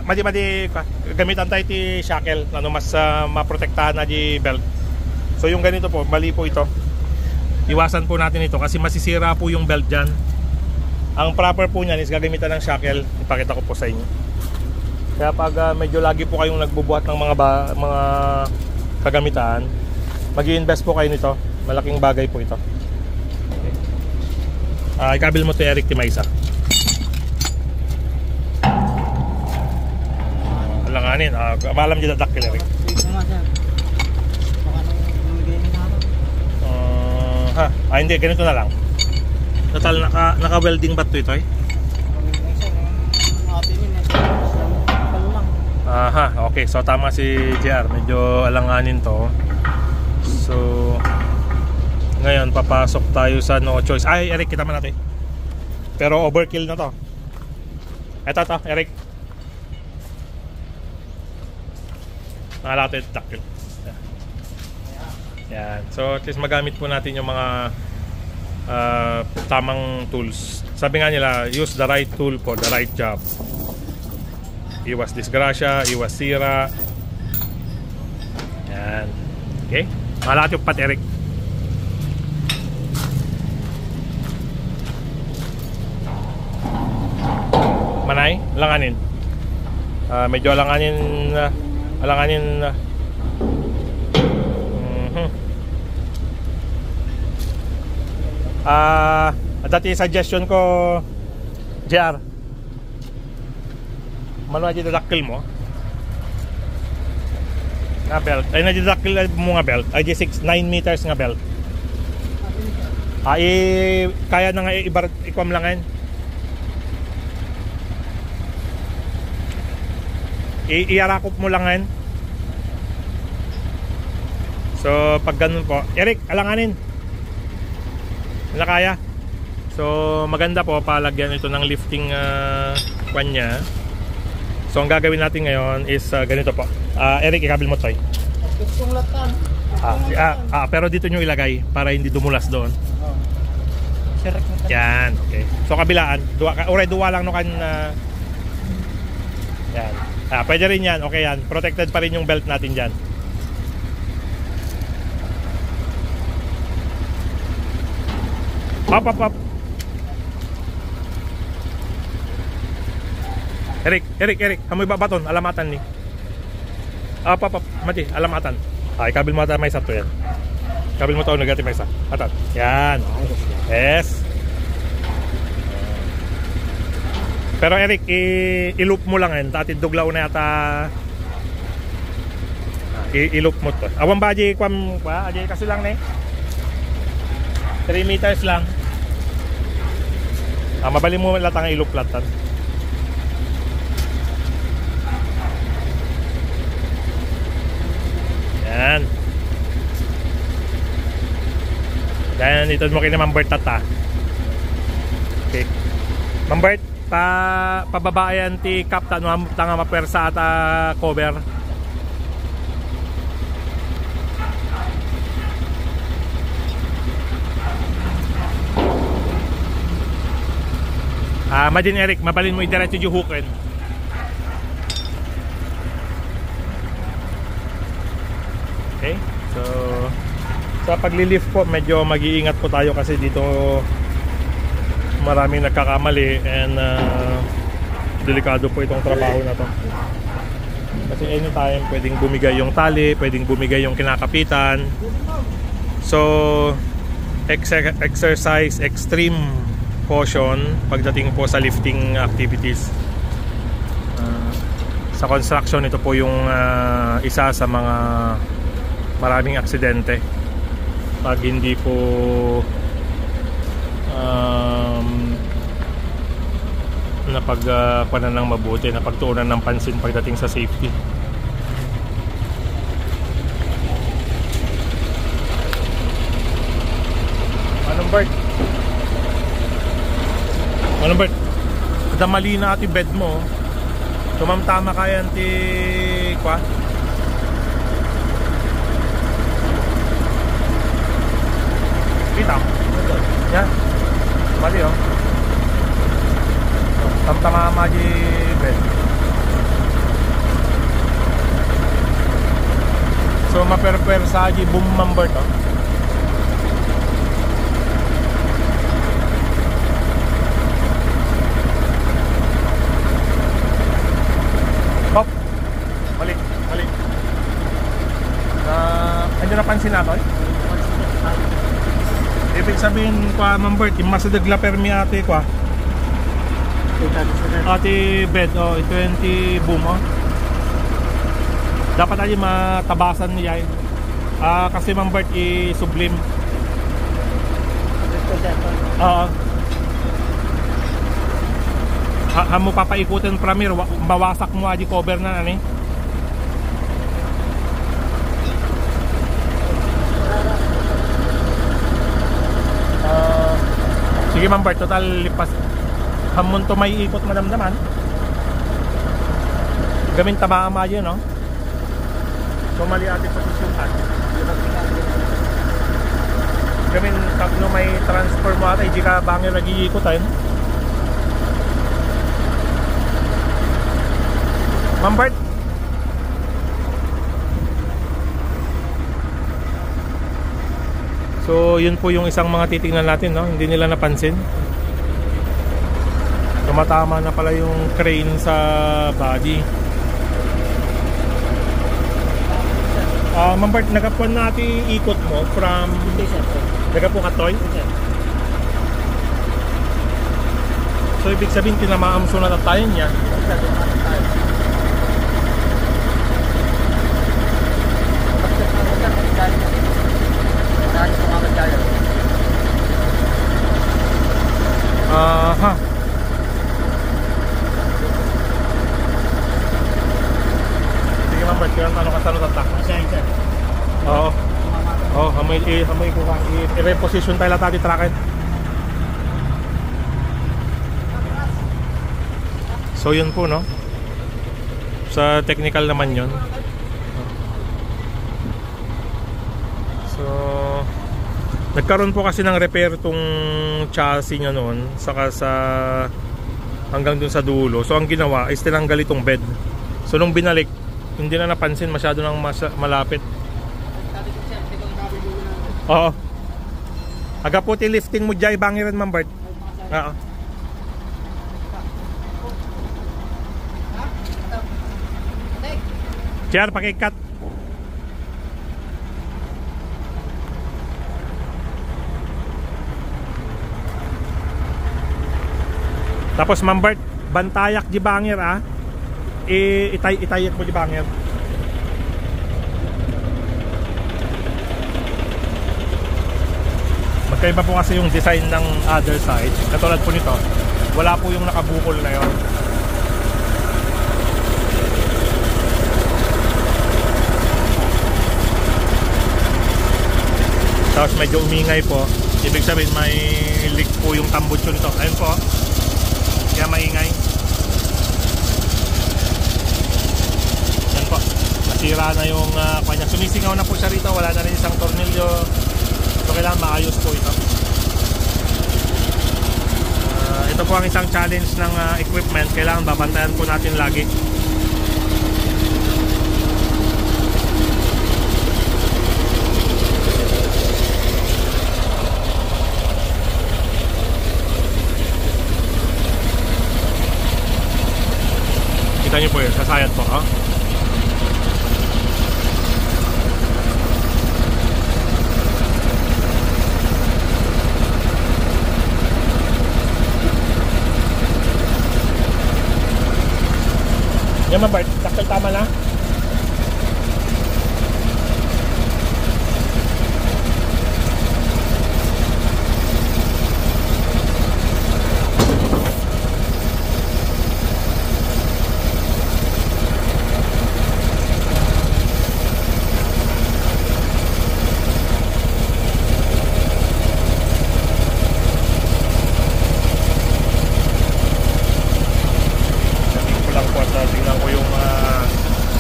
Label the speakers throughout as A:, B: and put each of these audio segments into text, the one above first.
A: Madi gamitan tayo ti shackle ano mas maprotektahan na di belt. So yung ganito po, mali po ito. Iwasan po natin ito kasi masisira po yung belt dyan. Ang proper po niyan is gagamitan ng shackle. Ipakita ko po sa inyo. Kaya pag medyo lagi po kayong nagbubuhat ng mga kagamitan, mag-i-invest po kayo nito. Malaking bagay po ito. Okay. Ikabil mo to Eric Timaysa. Alanganin, malam dyan dakil Eric. Hindi, ganito na lang. Total, naka-welding ba ito eh? Aha, okay. So tama si JR. Medyo alanganin to. So ngayon, papasok tayo sa no choice. Ay, Eric, kita man natin. Pero overkill na to. Ito, Eric. Nakalato yung takil. Yan. So at least magamit po natin yung mga tamang tools. Sabi nga nila, use the right tool for the right job. Iwas disgrasya, iwas sira. Yan. Okay. Nakalato yung pat Eric. Manay, langanin. Medyo alanganin dati suggestion ko JR manuha didakil mo nga belt ay nadidakil mo nga belt ay 9 meters nga belt kaya na nga ikwam langin iarakop mo langin. So pag ganun po Eric, alanganin na kaya. So maganda po palagyan ito ng lifting kanya. So ang gagawin natin ngayon is ganito po. Eric, ikabil mo to. Pero dito nyo ilagay para hindi dumulas doon. Yan, okay. So kabilaan, duwa lang no kan yan. Pwede rin yan, okay yan. Protected pa rin yung belt natin dyan. Up. Eric, amoy babaton, alamatan ni. Up, mati, alamatan. Kabil mo ata may isa to yan. Kabil mo to, nagati may isa. Atat, yan. Yes. Pero Eric, i-loop mo lang yan. Tatid duglaw na yata. I-loop mo to. Awang ba, Ajay, Ajay kasi lang na 3 meters lang. Mabali mo latang i-loop latan. Yan. Yan, ito mo kini Mambert tata. Okay. Mambert, pababayan ti kapta no tanga mapersa ata cover. Madin Eric, mabalin mo i-diretso yung hookin. Okay, so sa paglilift po medyo mag-iingat po tayo kasi dito maraming nagkakamali and delikado po itong trabaho na to kasi anytime pwedeng bumigay yung tali, pwedeng bumigay yung kinakapitan. So exercise extreme caution pagdating po sa lifting activities. Sa construction ito po yung isa sa mga maraming aksidente pag hindi po napagpanan ng mabuti, napagtuunan ng pansin pagdating sa safety. Anong Bert? Kada mali na ati bed mo. Tumamtama kaya ti kwa? Kita? Yan. Mali oh. tamtama di bed. So maperper sa di boom number to. Hop. Balik. Ano napansin natin? Ibig sabihin kwa number team masadagla permi ate kwa. Ate bed 20 boom dapat aja matabasan niya kasi number i-sublim. Mo papaikutin premier bawasak mo aja cover na ani. Sige ma'am Bart, total lipas hamon to may ikot madamdaman. Gamin taba ama yun, no? So mali ating posisyonan. Gamin tapno may transfer mo ata, hindi ka bangin lagi ikotin. Ma'am Bart, so yun po yung isang mga titingnan natin, no? Hindi nila napansin. Tumatama na pala yung crane sa body. Ma'am Bart, nagapuan natin ikot mo from nagapuan Katoy. So ibig sabihin tinamaam sunod at tayo niya. Aha. Sige ma'am Bart, kaya ano ka sa lutat ta? Oo. Oh, hamay ko ka. I-reposition tayo lahat tracket. So yun po, no? Sa technical naman yun. So nagkaroon po kasi ng repair tong chassis niya noon saka sa hanggang dun sa dulo. So ang ginawa is tinanggal itong bed. So nung binalik, hindi na napansin masyado nang malapit. Oo. Aga po lifting mo dyan bangiran ma'am Bart. Oo. Chair pakikat. Tapos ma'am Bart, bantayak di bangir itayak mo di bangir. Magkaiba po kasi yung design ng other side. Katulad po nito, wala po yung nakabukol na yun. Tapos medyo umingay po. Ibig sabihin may leak po yung tambutso nito. Ayun po, kaya maingay. Yan po, nasira na yung kanya. Sumisingaw na po siya rito. Wala na rin isang tornilyo. So kailangan maayos po ito. Ito po ang isang challenge ng equipment. Kailangan babantayan po natin lagi. Kita nyo po yun, sasayad po, ha? Yan ma'am Bart, sakal tama na. Tingnan ko yung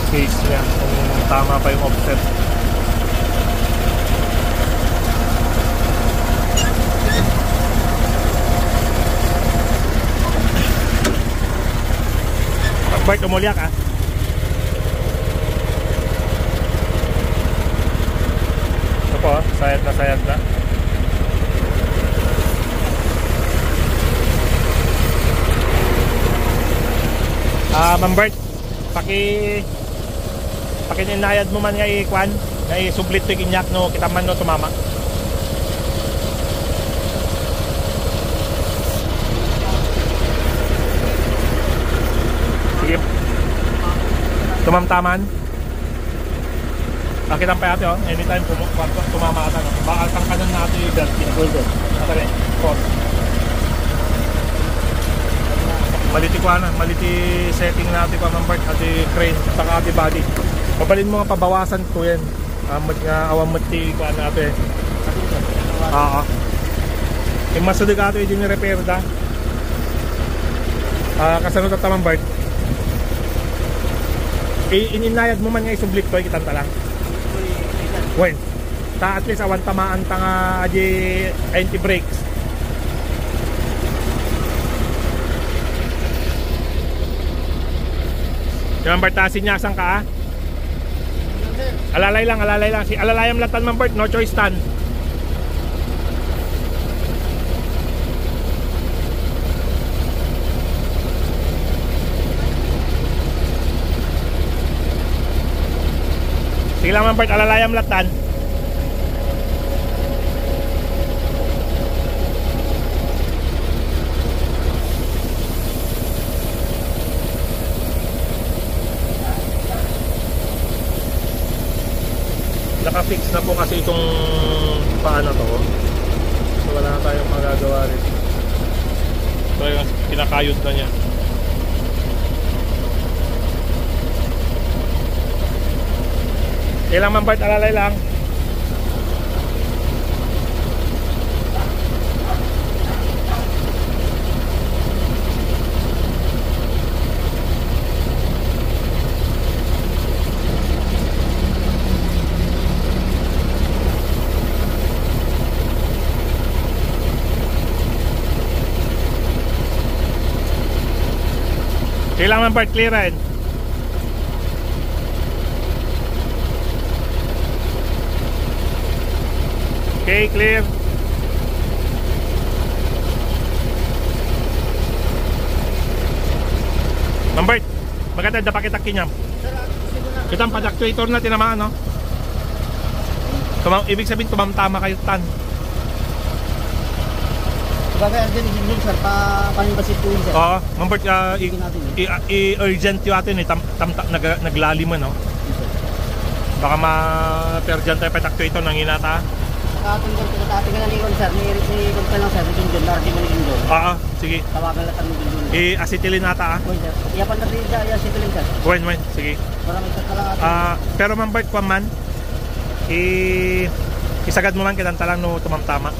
A: case niya kung tama pa yung offset. Bart, umulyak ah. Ito po, sayad na sayad na. Ma'am Bart, pakininayad mo man nga ikwan, nga isublit to kinyak no, kita man no tumama. Sige. Tumamtaman. Pakitang pa ate oh, anytime tumama ata no. Bakal kang kanan na ate yung belt, kinaguldo. Atale, pause. Maliti ko na, maliti setting natin pa Ma'am Bart, ati crane, saka ati body. Pabalin mo nga pabawasan ko yan. Awang mati ko na ate. Oo. Yung masudig ato yung repair da. Kasanod at Ma'am Bart. Ininayad mo man nga isublik to, kitanta lang. When? Ta at least awan tamaan ta nga aji anti-brakes. Ma'am Bart, sinyasan ka ah. Alalay lang. Si alalayam latan Ma'am Bart, no choice tan. Sige lang Ma'am Bart, alalayam latan. Naka-fix na po kasi itong paano to. So wala na tayong magagawa rin. So yung kinakayod na niya. Ilang Ma'am Bart, alalay lang. Kailangan part clearan. Okay, clear. Ma'am Bart, maganda dapat kita kinyam. Kita ang pad-actuator na tinamaan, no? Ibig sabihin tumamtama kayo tan.
B: Bagay ang din yung sir, paninbasit po yun sir.
A: Oo, Ma'am Bart, i-urgent yung atin eh, naglaliman, no? Baka ma-pergent tayo pad-actuator ng hinata.
B: Nakatinggal na likon sir, may likon ka lang sir, may Junjun, lardi mo ni Junjun.
A: Oo, sige.
B: Tawagan lang kami Junjun.
A: I-acetilin nata ah.
B: Uy sir, iyapan na rin dyan, i-acetilin sir.
A: When, sige.
B: Para may kakala
A: pero Ma'am Bart, kung man, isagad mo man kitanta lang no tumamtama.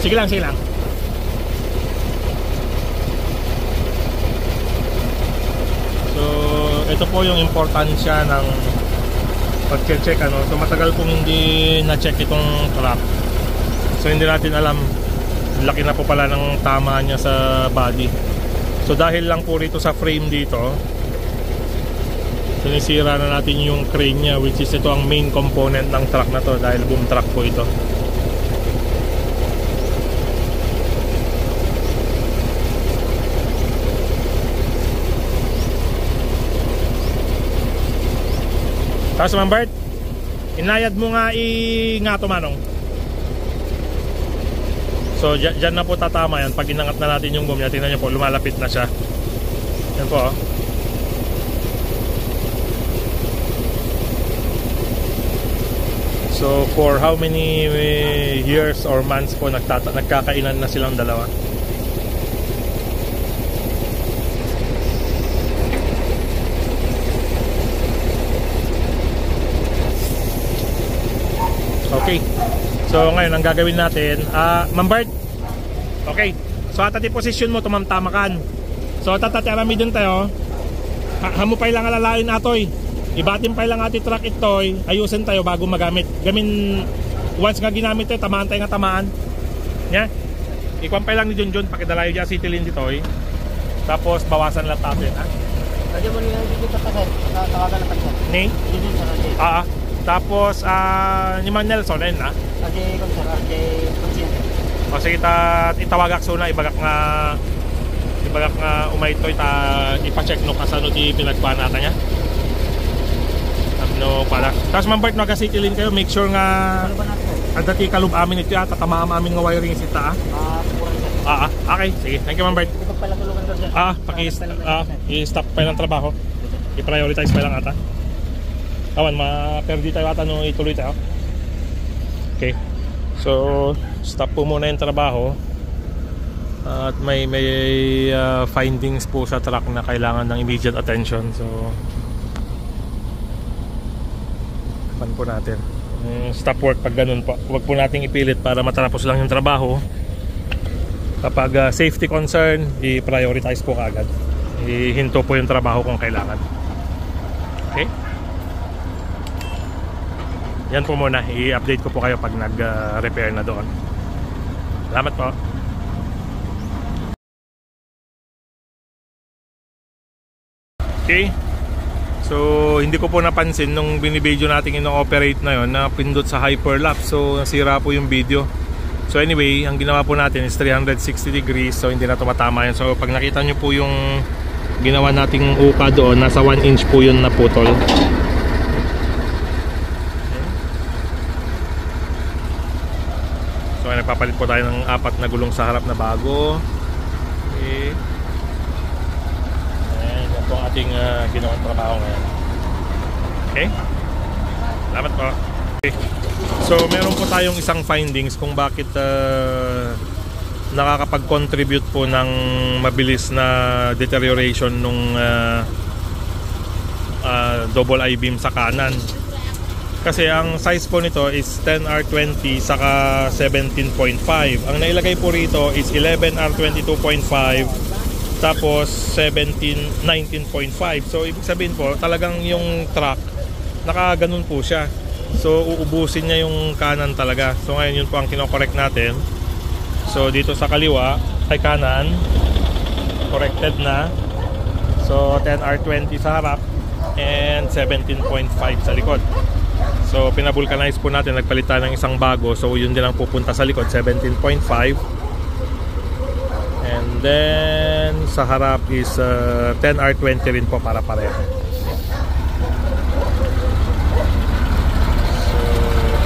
A: Sige lang. So, ito po yung importansya ng pag-check ano. So, matagal kong hindi na-check itong truck. So, hindi natin alam laki na po pala ng tama niya sa body. So, dahil lang po rito sa frame dito, sinisira na natin yung crane niya, which is ito ang main component ng truck na to dahil boom truck po ito. Tapos Ma'am Bart, inayad mo nga nga ito manong. So dyan na po tatama yan. Pag inangat na natin yung boom niya, tingnan nyo po, lumalapit na siya. Yan po oh. So for how many years or months po nagkakainan na silang dalawa. Okay. So ngayon ang gagawin natin, Ma'am Bart. Okay. So atati position mo tumamtamakan. So tatati arami din tayo. Hamupay lang alalain atoy. Ibatin pa lang ati truck itoy, ayusin tayo bago magamit. Gamin once nga ginamit tayo, tamaan tayo nga tamaan. Nya. Ikumpay lang ni Junjun, pakidalayo dyan si Tilin dito eh. Tapos bawasan lang natin, ha?
B: Radyo mo niya dito pa sir. Tawagan na pa sir.
A: Ni?
B: Junjun sir, RJ.
A: Tapos ni Man Nelson ayun na.
B: RJ kon sir, RJ Conscience.
A: O sige ta itawagak suna ibagak nga umay ito ipa-check no kasano di pinagkuha natin niya. No pala. Tapos mambart no kasi tilin kayo, make sure nga
B: Ano ba natin?
A: ang dati kalub amin ito yata tamaam amin nga wiring sita.
B: Kukuran sir.
A: Okay, sige. Thank you mambart.
B: Ito pala tulungan ko sir.
A: I-stop pa lang trabaho. I-prioritize pa lang ata. Kawan, ma-perdi tayo ata nung ituloy tayo. Okay. So, stop po muna yung trabaho. At may findings po sa truck na kailangan ng immediate attention. So, pan po natin. Stop work pag ganun po. Huwag po nating ipilit para matapos lang yung trabaho. Kapag safety concern, i-prioritize po kaagad. Ihinto po yung trabaho kung kailangan. Okay? Yan po muna. I-update ko po kayo pag nag-repair na doon. Salamat po. Okay. So, hindi ko po napansin nung binibideo natin ino-operate na yon na pindot sa hyperlapse. So, nasira po yung video. So, anyway, ang ginawa po natin is 360 degrees. So, hindi na tumatama yan. So, pag nakita nyo po yung ginawa nating uka doon, nasa 1 inch po yun na putol. So, nagpapalit po tayo ng 4 na gulong sa harap na bago. Okay. Yan po ang ating ginawang trabaho ngayon. Okay? Salamat po. Okay. So meron po tayong isang findings kung bakit nakakapag-contribute po ng mabilis na deterioration nung double I-beam sa kanan. Kasi ang size po nito is 10R20 saka 17.5. Ang nailagay po rito is 11R22.5 tapos 19.5. So ibig sabihin po talagang yung truck nakaganon po siya. So uubusin niya yung kanan talaga. So ngayon yun po ang kino-correct natin. So dito sa kaliwa ay kanan corrected na. So 10R20 sa harap and 17.5 sa likod. So pinabulkanize po natin, nagpalit tayo ng isang bago. So yun din ang pupunta sa likod, 17.5. And then sa harap is 10R20 rin po para pareho.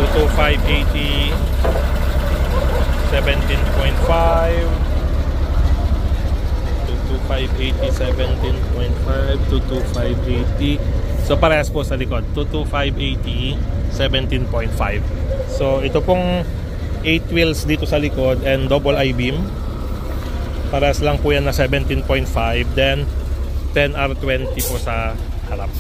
A: So 22580 17.5 22580 17.5 22580. So parehas po sa likod, 22580 17.5. So ito pong 8 wheels dito sa likod and double I-beam. Parehas lang po yan na 17.5. Then 10R20 po sa harap.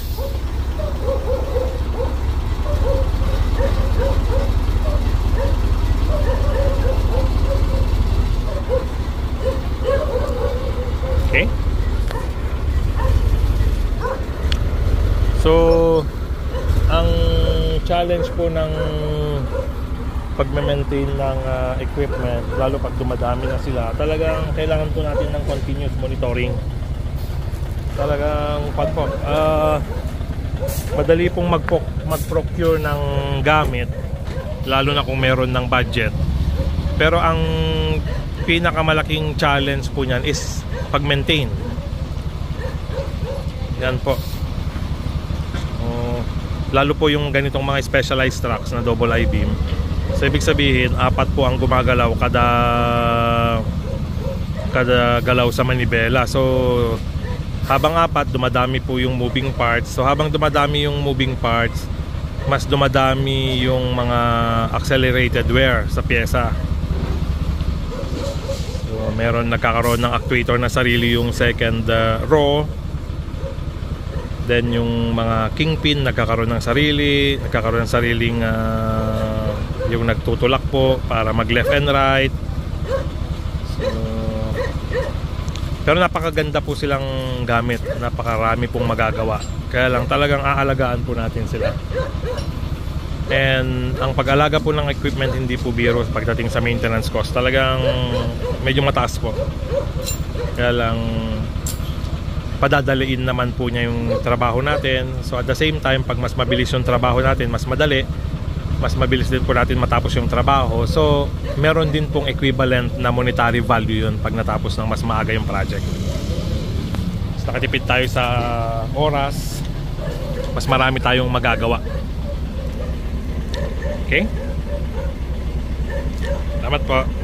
A: Okay. So ang challenge po ng pagme-maintain ng equipment, lalo pag dumadami na sila, talagang kailangan po natin ng continuous monitoring. Talagang madali pong mag-procure ng gamit, lalo na kung meron ng budget. Pero ang pinakamalaking challenge po niyan is pag-maintain. Yan po. Lalo po yung ganitong mga specialized trucks na double I-beam. So ibig sabihin, 4 po ang gumagalaw kada galaw sa manibela. So habang 4, dumadami po yung moving parts. So habang dumadami yung moving parts, mas dumadami yung mga accelerated wear sa pyesa. So meron nagkakaroon ng actuator na sarili yung second row. Then yung mga kingpin nagkakaroon ng sariling yung nagtutulak po para mag left and right. So, pero napakaganda po silang gamit, napakarami pong magagawa. Kaya lang talagang aalagaan po natin sila. And ang pag-alaga po ng equipment hindi po biro pagdating sa maintenance cost. Talagang medyo mataas po. Kaya lang padadaliin naman po niya yung trabaho natin. So at the same time, pag mas mabilis yung trabaho natin, mas madali, mas mabilis din po natin matapos yung trabaho. So meron din pong equivalent na monetary value yun pag natapos ng mas maaga yung project. So nakatipid tayo sa oras, mas marami tayong magagawa. Okay? Salamat po.